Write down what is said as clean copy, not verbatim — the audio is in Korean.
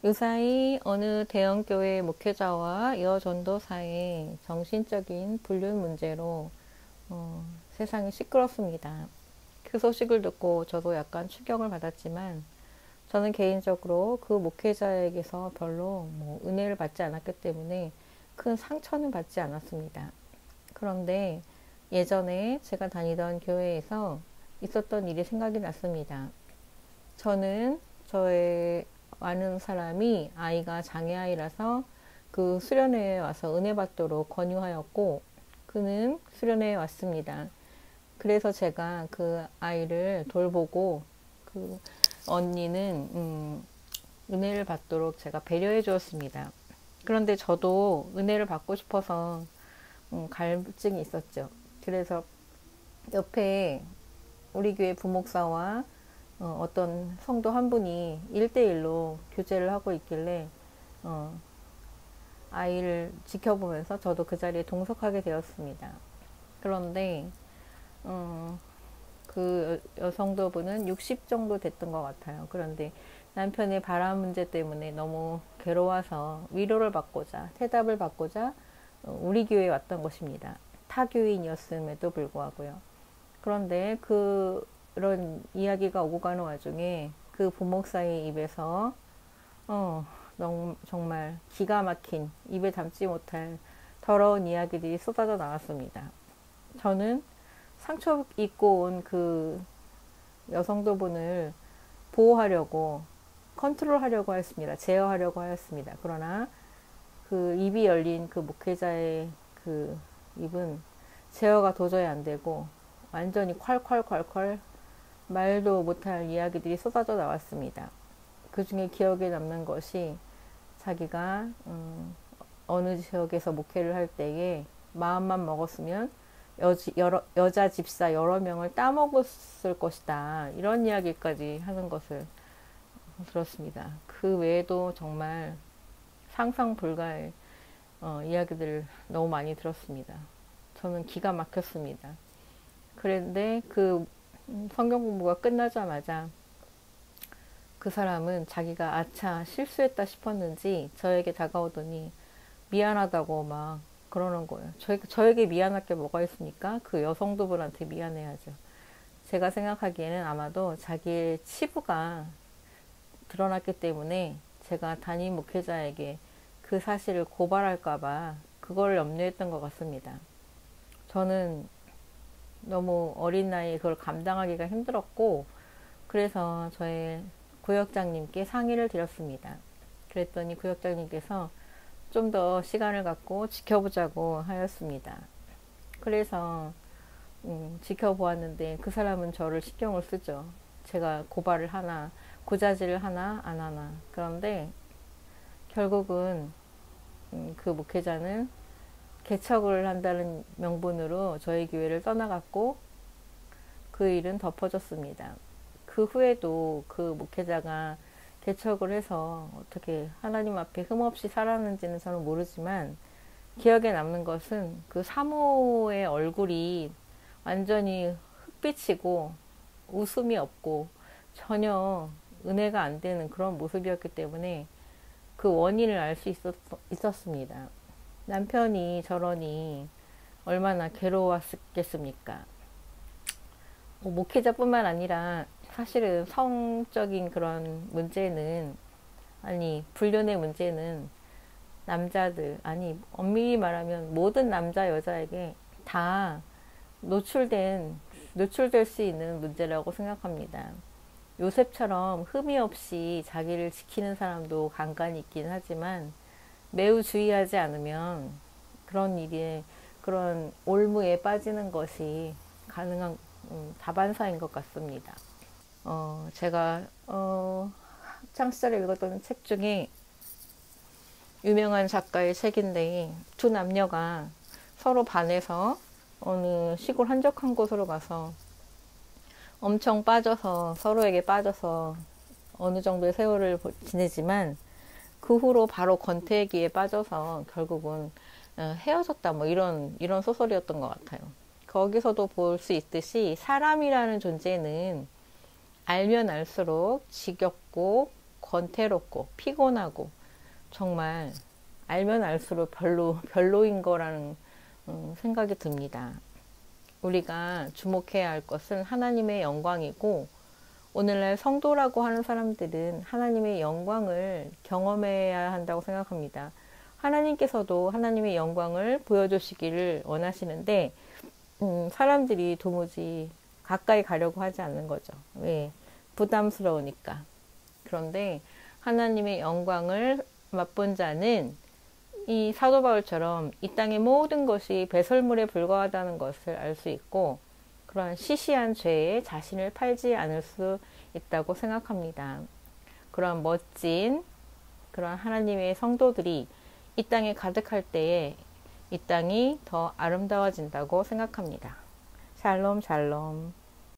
요사이 어느 대형교회 목회자와 여전도사의 정신적인 불륜 문제로 세상이 시끄럽습니다. 그 소식을 듣고 저도 약간 충격을 받았지만 저는 개인적으로 그 목회자에게서 별로 은혜를 받지 않았기 때문에 큰 상처는 받지 않았습니다. 그런데 예전에 제가 다니던 교회에서 있었던 일이 생각이 났습니다. 저는 저의 아는 사람이 아이가 장애아이라서 그 수련회에 와서 은혜 받도록 권유하였고 그는 수련회에 왔습니다. 그래서 제가 그 아이를 돌보고 그 언니는 은혜를 받도록 제가 배려해 주었습니다. 그런데 저도 은혜를 받고 싶어서 갈증이 있었죠. 그래서 옆에 우리 교회 부목사와 어떤 성도 한 분이 1대1로 교제를 하고 있길래 아이를 지켜보면서 저도 그 자리에 동석하게 되었습니다. 그런데 그 여성도분은 60 정도 됐던 것 같아요. 그런데 남편의 바람 문제 때문에 너무 괴로워서 위로를 받고자, 태답을 받고자 우리 교회에 왔던 것입니다. 타교인이었음에도 불구하고요. 그런데 그런 이야기가 오고 가는 와중에 그 부목사의 입에서 정말 기가 막힌 입에 담지 못할 더러운 이야기들이 쏟아져 나왔습니다. 저는 상처 입고 온 그 여성도분을 보호하려고 컨트롤하려고 하였습니다. 제어하려고 하였습니다. 그러나 그 입이 열린 그 목회자의 그 입은 제어가 도저히 안 되고 완전히 콸콸콸콸 말도 못할 이야기들이 쏟아져 나왔습니다. 그 중에 기억에 남는 것이 자기가 어느 지역에서 목회를 할 때에 마음만 먹었으면 여자 집사 여러 명을 따먹었을 것이다. 이런 이야기까지 하는 것을 들었습니다. 그 외에도 정말 상상 불가의 이야기들을 너무 많이 들었습니다. 저는 기가 막혔습니다. 그런데 그 성경 공부가 끝나자마자 그 사람은 자기가 아차 실수했다 싶었는지 저에게 다가오더니 미안하다고 막 그러는 거예요. 저에게 미안할 게 뭐가 있습니까? 그 여성도분한테 미안해야죠. 제가 생각하기에는 아마도 자기의 치부가 드러났기 때문에 제가 담임 목회자에게 그 사실을 고발할까봐 그걸 염려했던 것 같습니다. 저는 너무 어린 나이에 그걸 감당하기가 힘들었고 그래서 저의 구역장님께 상의를 드렸습니다. 그랬더니 구역장님께서 좀 더 시간을 갖고 지켜보자고 하였습니다. 그래서 지켜보았는데 그 사람은 저를 신경을 쓰죠. 제가 고발을 하나 고자질을 하나 안 하나. 그런데 결국은 그 목회자는 개척을 한다는 명분으로 저희 교회를 떠나갔고 그 일은 덮어졌습니다. 그 후에도 그 목회자가 개척을 해서 어떻게 하나님 앞에 흠없이 살았는지는 저는 모르지만 기억에 남는 것은 그 사모의 얼굴이 완전히 흑빛이고 웃음이 없고 전혀 은혜가 안 되는 그런 모습이었기 때문에 그 원인을 알 수 있었습니다. 남편이 저러니 얼마나 괴로웠겠습니까? 목회자뿐만 아니라 사실은 성적인 그런 문제는 불륜의 문제는 남자들 엄밀히 말하면 모든 남자 여자에게 다 노출될 수 있는 문제라고 생각합니다. 요셉처럼 흠이 없이 자기를 지키는 사람도 간간이 있긴 하지만 매우 주의하지 않으면 그런 올무에 빠지는 것이 가능한 다반사인 것 같습니다. 제가 학창 시절에 읽었던 책 중에 유명한 작가의 책인데 두 남녀가 서로 반해서 어느 시골 한적한 곳으로 가서 엄청 빠져서 서로에게 빠져서 어느 정도의 세월을 지내지만 그 후로 바로 권태기에 빠져서 결국은 헤어졌다 이런 소설이었던 것 같아요. 거기서도 볼 수 있듯이 사람이라는 존재는 알면 알수록 지겹고 권태롭고 피곤하고 정말 알면 알수록 별로인 거라는 생각이 듭니다. 우리가 주목해야 할 것은 하나님의 영광이고, 오늘날 성도라고 하는 사람들은 하나님의 영광을 경험해야 한다고 생각합니다. 하나님께서도 하나님의 영광을 보여주시기를 원하시는데 사람들이 도무지 가까이 가려고 하지 않는 거죠. 왜? 부담스러우니까. 그런데 하나님의 영광을 맛본 자는 이 사도 바울처럼 이 땅의 모든 것이 배설물에 불과하다는 것을 알 수 있고, 그런 시시한 죄에 자신을 팔지 않을 수 있다고 생각합니다. 그런 멋진 그런 하나님의 성도들이 이 땅에 가득할 때에 이 땅이 더 아름다워진다고 생각합니다. 샬롬 샬롬.